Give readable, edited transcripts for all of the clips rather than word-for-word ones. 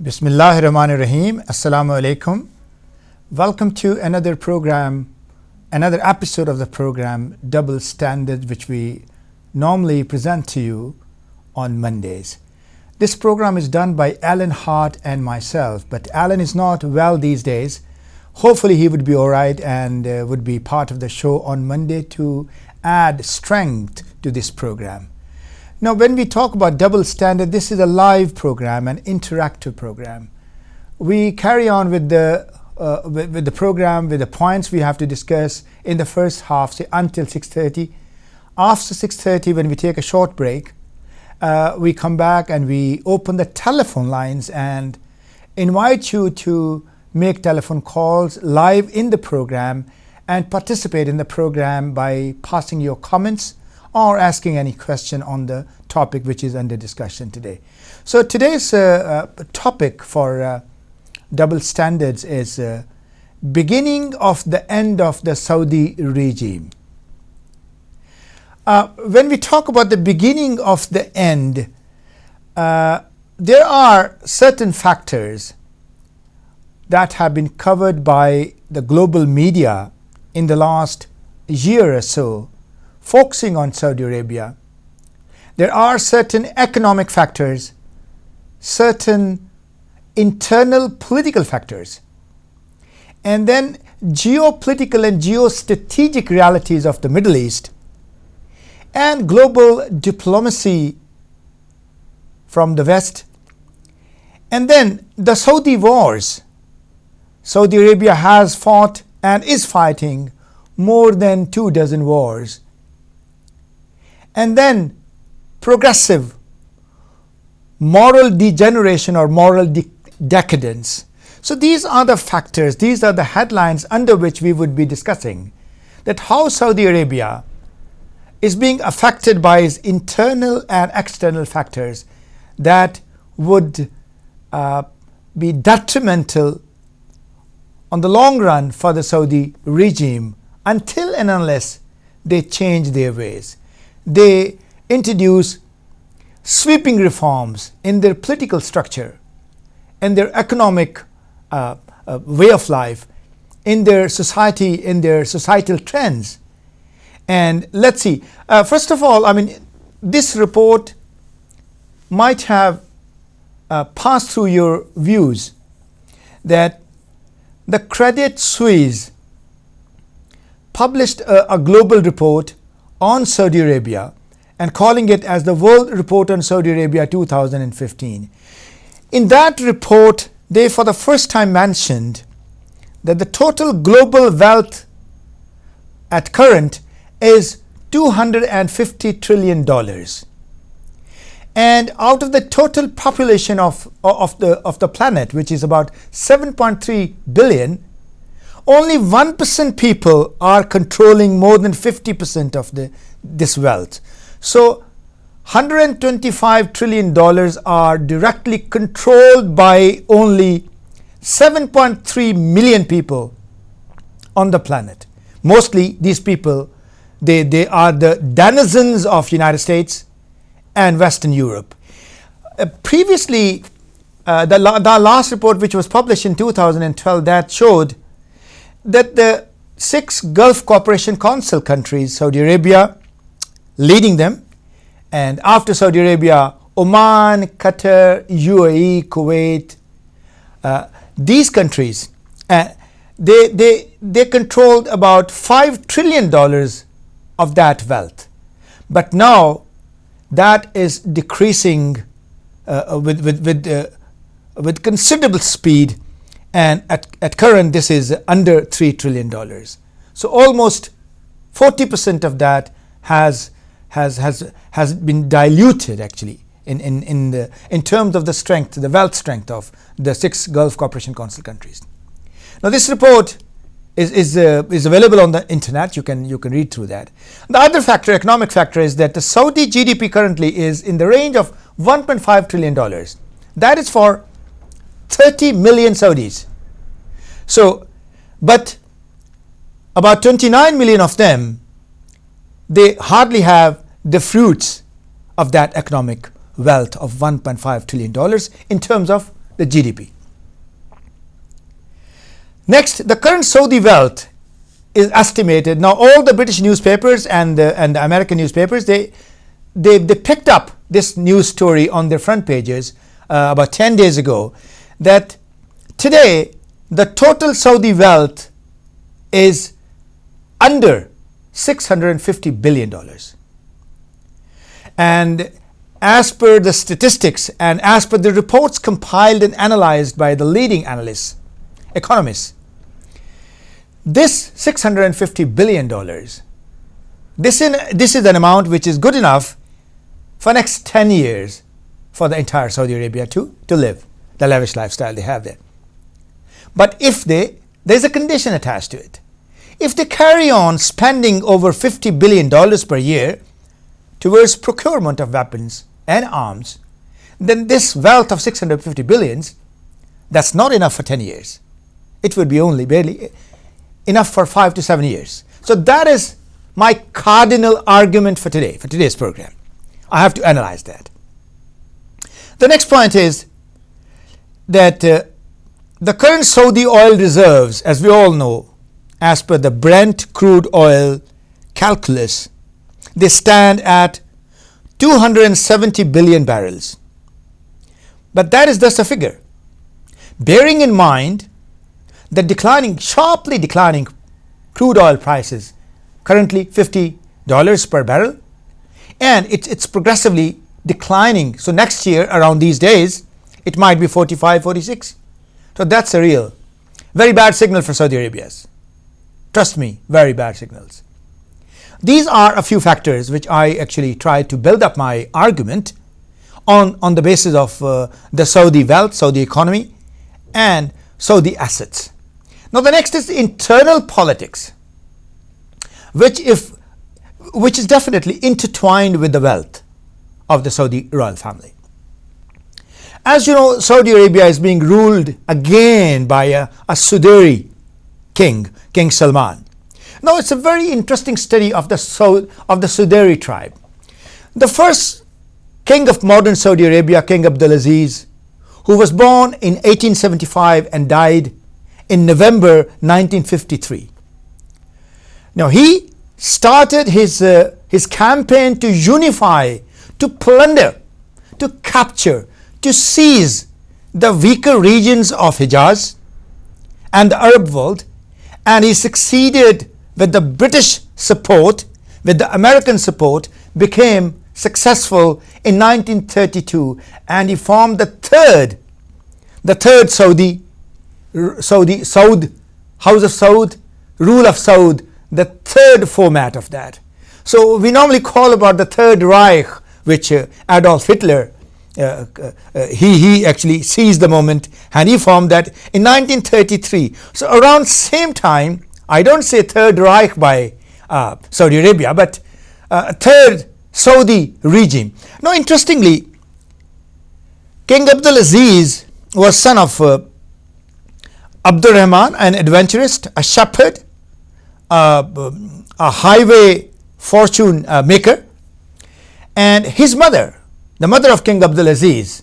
Bismillahirrahmanirrahim. Assalamu alaikum. Welcome to another program, another episode of the program Double Standards, which we normally present to you on Mondays. This program is done by Alan Hart and myself, but Alan is not well these days. Hopefully he would be all right and would be part of the show on Monday to add strength to this program. Now, when we talk about Double Standard, this is a live program, an interactive program. We carry on with the program, with the points we have to discuss in the first half, say until 6:30. After 6:30, when we take a short break, we come back and we open the telephone lines and invite you to make telephone calls live in the program and participate in the program by passing your comments or asking any question on the topic which is under discussion today. So today's topic for Double Standards is beginning of the end of the Saudi regime. When we talk about the beginning of the end, there are certain factors that have been covered by the global media in the last year or so, focusing on Saudi Arabia. There are certain economic factors, certain internal political factors, and then geopolitical and geostrategic realities of the Middle East, and global diplomacy from the West, and then the Saudi wars. Saudi Arabia has fought and is fighting more than 24 wars. And then progressive moral degeneration or moral decadence. So these are the factors, these are the headlines under which we would be discussing that how Saudi Arabia is being affected by its internal and external factors that would be detrimental on the long run for the Saudi regime until and unless they change their ways. They introduce sweeping reforms in their political structure, in their economic way of life, in their society, in their societal trends. And let's see, first of all, this report might have passed through your views that the Credit Suisse published a global report on Saudi Arabia and calling it as the World Report on Saudi Arabia 2015. In that report, they for the first time mentioned that the total global wealth at current is $250 trillion. And out of the total population of the planet, which is about 7.3 billion, only 1% people are controlling more than 50% of this wealth. So $125 trillion are directly controlled by only 7.3 million people on the planet. Mostly these people, they are the denizens of United States and Western Europe. Previously, the last report, which was published in 2012, that showed that the 6 Gulf Cooperation Council countries, Saudi Arabia leading them, and after Saudi Arabia, Oman, Qatar, UAE, Kuwait, these countries, they controlled about $5 trillion of that wealth. But now that is decreasing with considerable speed, and at current this is under $3 trillion. So almost 40% of that has been diluted actually in terms of the strength, the wealth strength of the 6 Gulf Cooperation Council countries. Now this report is available on the internet. You can read through that. The other factor, economic factor, is that the Saudi GDP currently is in the range of $1.5 trillion. That is for 30 million Saudis. So, but about 29 million of them, they hardly have the fruits of that economic wealth of $1.5 trillion in terms of the GDP. Next, the current Saudi wealth is estimated. Now, all the British newspapers and the American newspapers, they picked up this news story on their front pages about 10 days ago, that today the total Saudi wealth is under $650 billion. And as per the statistics and as per the reports compiled and analyzed by the leading analysts, economists, this $650 billion, this is an amount which is good enough for next 10 years for the entire Saudi Arabia to live the lavish lifestyle they have there. But if there's a condition attached to it. If they carry on spending over $50 billion per year towards procurement of weapons and arms, then this wealth of 650 billions, that's not enough for 10 years. It would be only barely enough for 5 to 7 years. So that is my cardinal argument for today, for today's program. I have to analyze that. The next point is that the current Saudi oil reserves, as we all know, as per the Brent crude oil calculus, they stand at 270 billion barrels. But that is just a figure. Bearing in mind the sharply declining crude oil prices, currently $50 per barrel, and it's progressively declining. So next year, around these days, it might be 45, 46. So that's a real, very bad signal for Saudi Arabia. Trust me, very bad signals. These are a few factors which I actually tried to build up my argument on the basis of the Saudi wealth, Saudi economy, and Saudi assets. Now the next is internal politics, which is definitely intertwined with the wealth of the Saudi royal family. As you know, Saudi Arabia is being ruled again by a Suderi king, King Salman. Now it's a very interesting study of the Suderi tribe. The first king of modern Saudi Arabia, King Abdulaziz, who was born in 1875 and died in November 1953. Now he started his campaign to unify, to plunder, to capture, to seize the weaker regions of Hijaz and the Arab world, and he succeeded with the British support, with the American support, became successful in 1932, and he formed the third Saud, House of Saud, rule of Saud, the third format of that. So we normally call about the Third Reich, which Adolf Hitler, he actually seized the moment and he formed that in 1933. So around same time, I don't say Third Reich by Saudi Arabia, but third Saudi regime. Now interestingly, King Abdulaziz was son of Abdul Rahman, an adventurist, a shepherd, a highway fortune maker, and his mother, the mother of King Abdulaziz,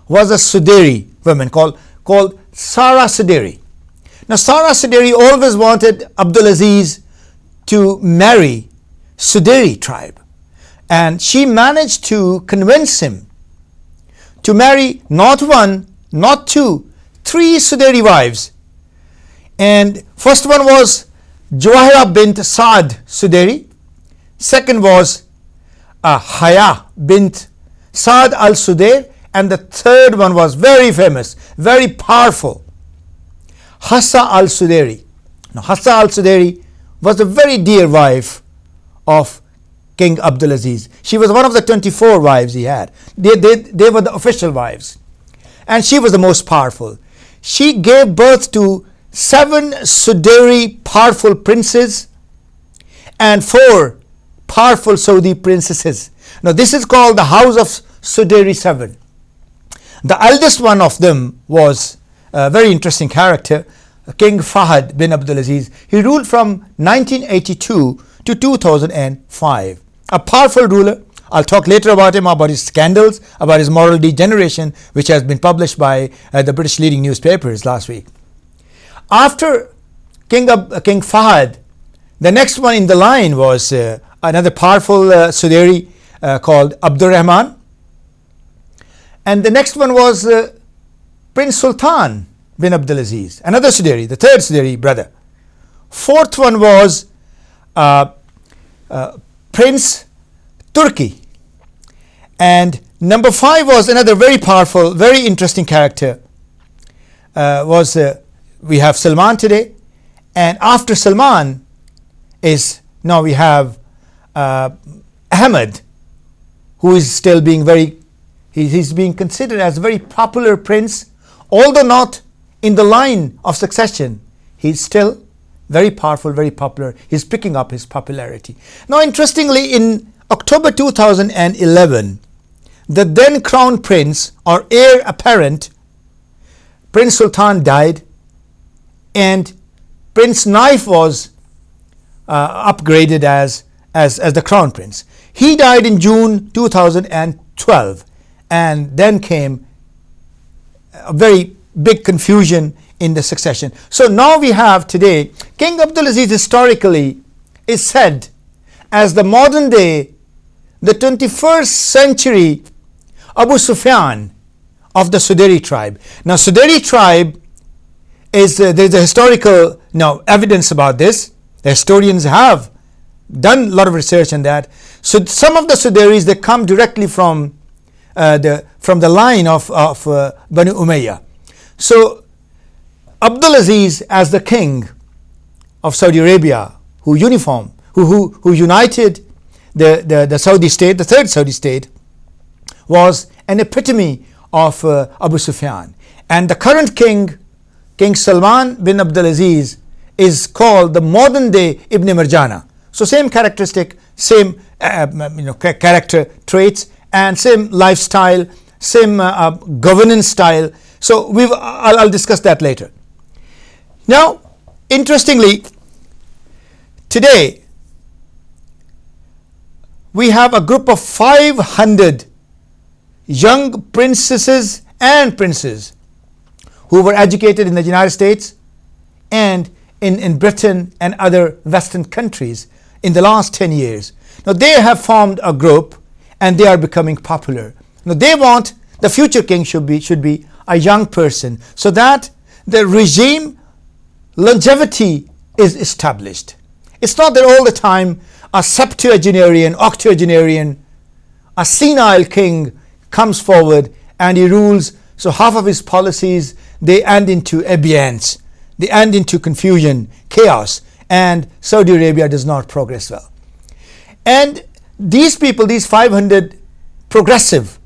was a Suderi woman called Sarah Suderi. Now Sarah Suderi always wanted Abdulaziz to marry Suderi tribe, and she managed to convince him to marry not one, not two, three Suderi wives. And first one was Jawahira bint Saad Suderi. Second was Haya bint Saad al-Sudair. And the third one was very famous, very powerful, Hassa al-Suderi. Now Hassa al-Suderi was a very dear wife of King Abdulaziz. She was one of the 24 wives he had. They were the official wives. And she was the most powerful. She gave birth to 7 Suderi powerful princes and 4 powerful Saudi princesses. Now this is called the House of Suderi 7. The eldest one of them was a very interesting character, King Fahd bin Abdulaziz. He ruled from 1982 to 2005. A powerful ruler, I'll talk later about him, about his scandals, about his moral degeneration, which has been published by the British leading newspapers last week. After King Fahd, the next one in the line was another powerful Suderi called Abdur Rahman. And the next one was Prince Sultan bin Abdulaziz, another Suderi, the third Suderi brother. Fourth one was Prince Turki. And number 5 was another very powerful, very interesting character. We have Salman today. And after Salman now we have Ahmed, who is still being he's being considered as a very popular prince, although not in the line of succession. He's still very powerful, very popular. He's picking up his popularity. Now, interestingly, in October 2011, the then crown prince or heir apparent, Prince Sultan, died, and Prince Naif was upgraded as the crown prince. He died in June 2012, and then came a very big confusion in the succession. So now we have today, King Abdulaziz historically is said as the modern day, the 21st century Abu Sufyan of the Suderi tribe. Now Suderi tribe there's a historical evidence about this. The historians have done a lot of research on that. So some of the Suderis, they come directly from the line of Banu Umayyah. So Abdulaziz, as the king of Saudi Arabia, who united the Saudi state, the third Saudi state, was an epitome of Abu Sufyan. And the current king, King Salman bin Abdulaziz, is called the modern day Ibn Marjana. So same characteristic, same character traits, and same lifestyle, same governance style. So I'll discuss that later. Now, interestingly, today we have a group of 500 young princesses and princes who were educated in the United States and in Britain and other Western countries in the last 10 years. Now they have formed a group and they are becoming popular. Now they want the future king should be a young person, so that the regime longevity is established. It's not that all the time a septuagenarian, octogenarian, a senile king comes forward and he rules, so half of his policies, they end into abeyance, they end into confusion, chaos, and Saudi Arabia does not progress well. And these people, these 500 progressive,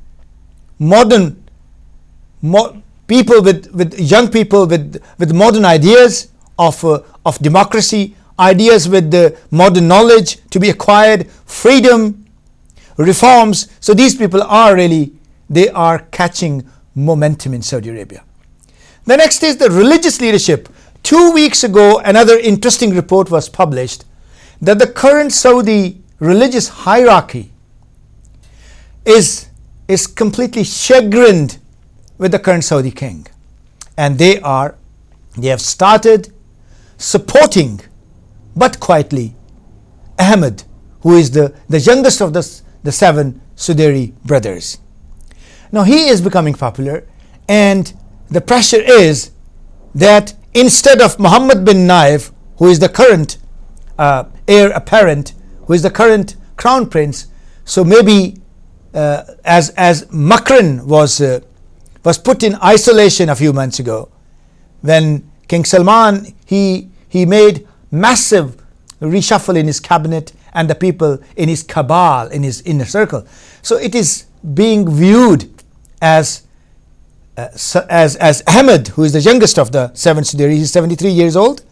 modern people with young people with modern ideas of democracy, ideas with the modern knowledge to be acquired, freedom, reforms. So these people they are catching momentum in Saudi Arabia. The next is the religious leadership. 2 weeks ago, another interesting report was published that the current Saudi religious hierarchy is completely chagrined with the current Saudi king, and they have started supporting, but quietly, Ahmed, who is the youngest of the 7 Suderi brothers. Now he is becoming popular, and the pressure is that instead of Muhammad bin Naif, who is the current heir apparent, who is the current crown prince, so maybe as Makran was put in isolation a few months ago, when King Salman he made massive reshuffle in his cabinet and the people in his cabal, in his inner circle. So it is being viewed as Ahmed, who is the youngest of the 7 Suderi. He's 73 years old.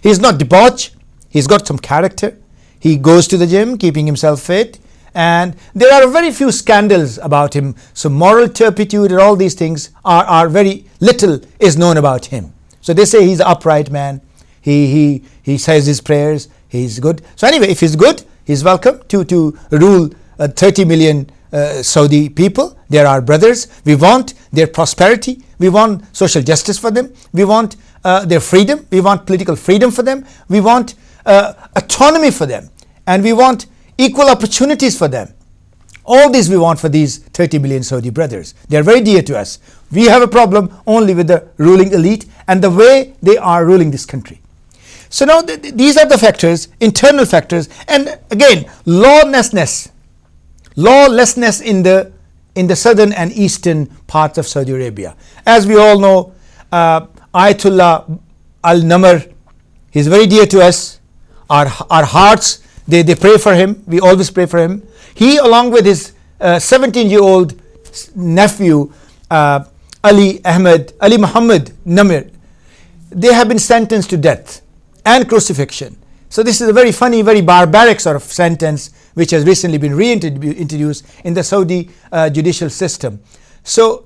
He's not debauched. He's got some character. He goes to the gym, keeping himself fit. And there are very few scandals about him. So moral turpitude and all these things are very little is known about him. So they say he's an upright man. He says his prayers. He's good. So anyway, if he's good, he's welcome to rule 30 million Saudi people. They're our brothers. We want their prosperity. We want social justice for them. We want their freedom. We want political freedom for them. We want autonomy for them. And we want equal opportunities for them. All this we want for these 30 million Saudi brothers. They are very dear to us. We have a problem only with the ruling elite and the way they are ruling this country. So now these are the factors, internal factors, and again, lawlessness in the southern and eastern parts of Saudi Arabia. As we all know, Ayatollah al-Namr, he's very dear to us. Our hearts, they pray for him. We always pray for him. He, along with his 17-year-old nephew, Ali Muhammad Namr, they have been sentenced to death and crucifixion. So this is a very funny, very barbaric sort of sentence which has recently been reintroduced in the Saudi judicial system. So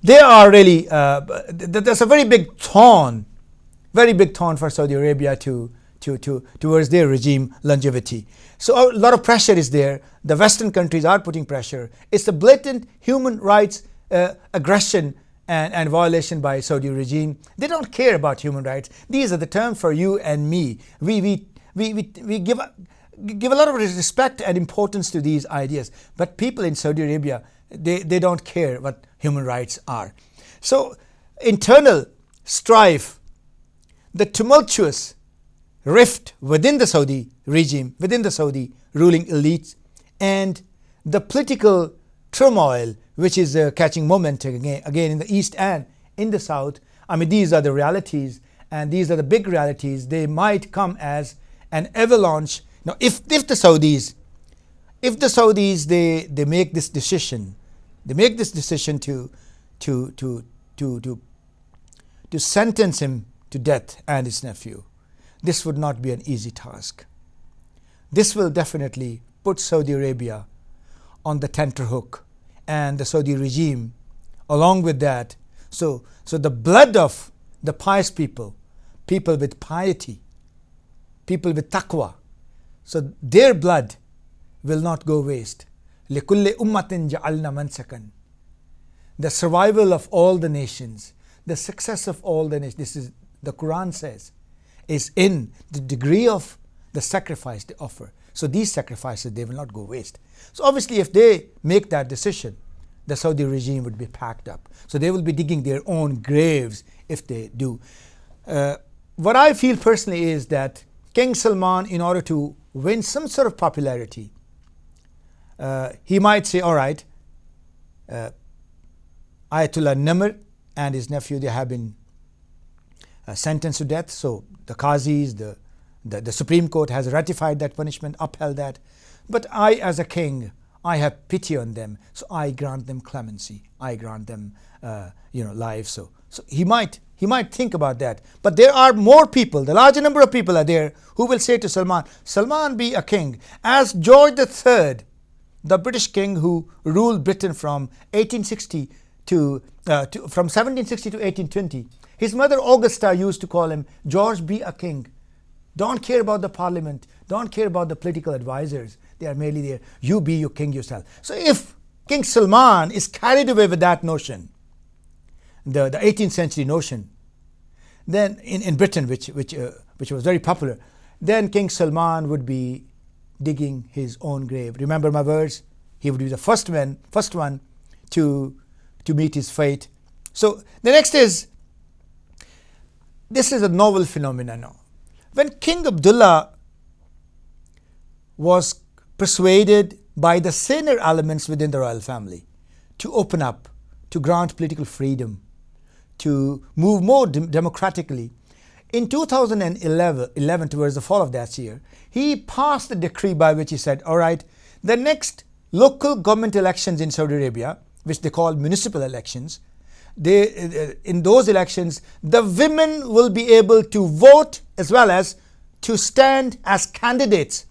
they are really, there's a very big thorn for Saudi Arabia towards their regime longevity. So a lot of pressure is there. The Western countries are putting pressure. It's a blatant human rights aggression and violation by Saudi regime. They don't care about human rights. These are the terms for you and me. We give a lot of respect and importance to these ideas. But people in Saudi Arabia, they don't care what human rights are. So internal strife, the tumultuous rift within the Saudi regime, within the Saudi ruling elites, and the political turmoil which is catching momentum again in the east and in the south. I mean, these are the realities, and these are the big realities. They might come as an avalanche. Now, if the Saudis they make this decision, to sentence him to death and his nephew, this would not be an easy task. This will definitely put Saudi Arabia on the tenterhook, and the Saudi regime along with that. So the blood of the pious people with piety, people with taqwa, so their blood will not go waste. لِكُلِّ أُمَّةٍ جَعَلْنَا مَنْسَكًا. The survival of all the nations, the success of all the nations, this is the Quran says, is in the degree of the sacrifice they offer. So these sacrifices, they will not go waste. So obviously if they make that decision, the Saudi regime would be packed up. So they will be digging their own graves if they do. What I feel personally is that King Salman, in order to win some sort of popularity, he might say, all right, Ayatollah Namr and his nephew, they have been sentenced to death. So the Qazis, the Supreme Court has ratified that punishment, upheld that. But I, as a king, I have pity on them, so I grant them clemency. I grant them, life. So he might think about that. But there are more people. The larger number of people are there who will say to Salman, Salman, be a king. As George III, the British king who ruled Britain from 1860 from 1760 to 1820, his mother Augusta used to call him, George, be a king. Don't care about the parliament. Don't care about the political advisors. They are merely there. You be your king yourself. So if King Salman is carried away with that notion, the 18th century notion, then in Britain, which was very popular, then King Salman would be digging his own grave. Remember my words? He would be the first one to meet his fate. So the next is, this is a novel phenomenon now. When King Abdullah was persuaded by the saner elements within the royal family to open up, to grant political freedom, to move more democratically, in 2011, towards the fall of that year, he passed a decree by which he said, all right, the next local government elections in Saudi Arabia, which they call municipal elections, in those elections, the women will be able to vote as well as to stand as candidates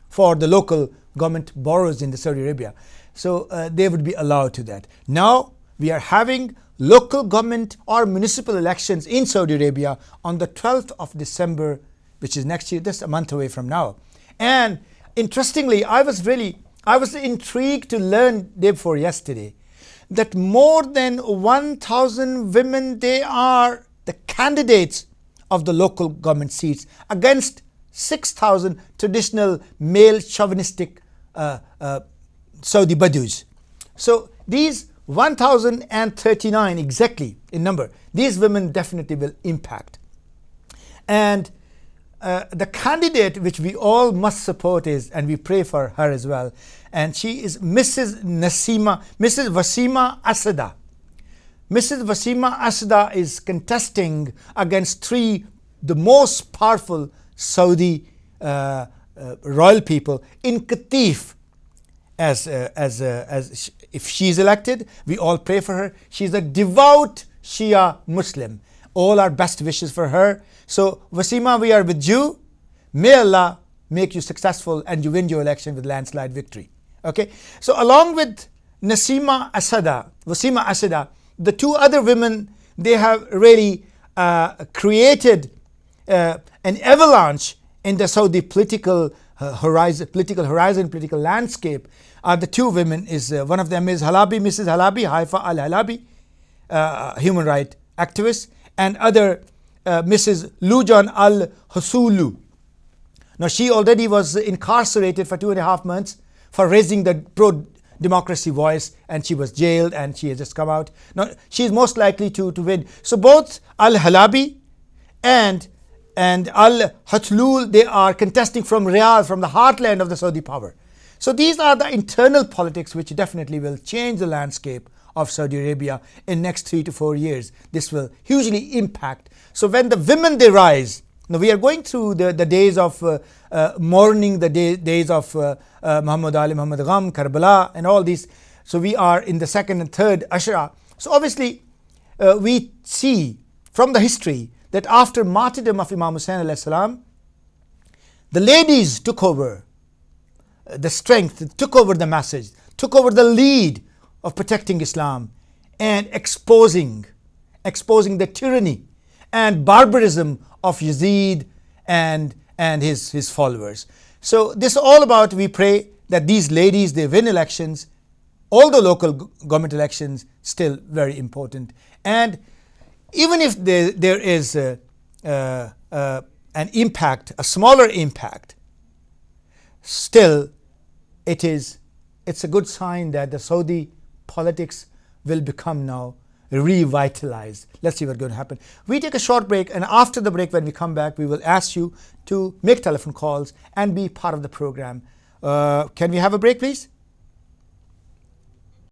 for the local government boroughs in the Saudi Arabia. So they would be allowed to that. Now we are having local government or municipal elections in Saudi Arabia on the 12th of December, which is next year, just a month away from now. And interestingly, I was really I was intrigued to learn day before yesterday that more than 1,000 women, they are the candidates of the local government seats against 6,000 traditional male chauvinistic Saudi Badus. So these 1,039 exactly in number, these women definitely will impact. And the candidate which we all must support is, and we pray for her as well, and she is Mrs. Wasima Asada. Mrs. Wasima Asada is contesting against the most powerful Saudi royal people in Qatif. As if she's elected, we all pray for her. She's a devout Shia Muslim. All our best wishes for her. So Wasima, we are with you. May Allah make you successful and you win your election with landslide victory. Okay. So along with Wasima Asada, the two other women, they have really created an avalanche in the Saudi political landscape. The two women is one of them is Mrs. Halabi, Haifa al-Halabi, human rights activist, and other Mrs. Lujan al-Husulu. Now she already was incarcerated for 2.5 months for raising the pro-democracy voice, and she was jailed and she has just come out. Now she is most likely to win. So both al-Halabi and al-Hatlul, they are contesting from Riyadh, from the heartland of the Saudi power. So these are the internal politics which definitely will change the landscape of Saudi Arabia in next 3 to 4 years. This will hugely impact. So when the women, they rise, now we are going through the days of mourning, the days of Muhammad Ali, Muhammad Gham, Karbala and all these. So we are in the second and third Ashra. So obviously we see from the history that after martyrdom of Imam Hussain alayhi salam, the ladies took over the strength, took over the message, took over the lead of protecting Islam and exposing the tyranny and barbarism of Yazid and his followers. So this is all about, we pray that these ladies, they win elections, all the local government elections, still very important. And even if there is an impact, a smaller impact, still it's a good sign that the Saudi politics will become now revitalized. Let's see what's going to happen. We take a short break, and after the break, when we come back, we will ask you to make telephone calls and be part of the program. Can we have a break, please?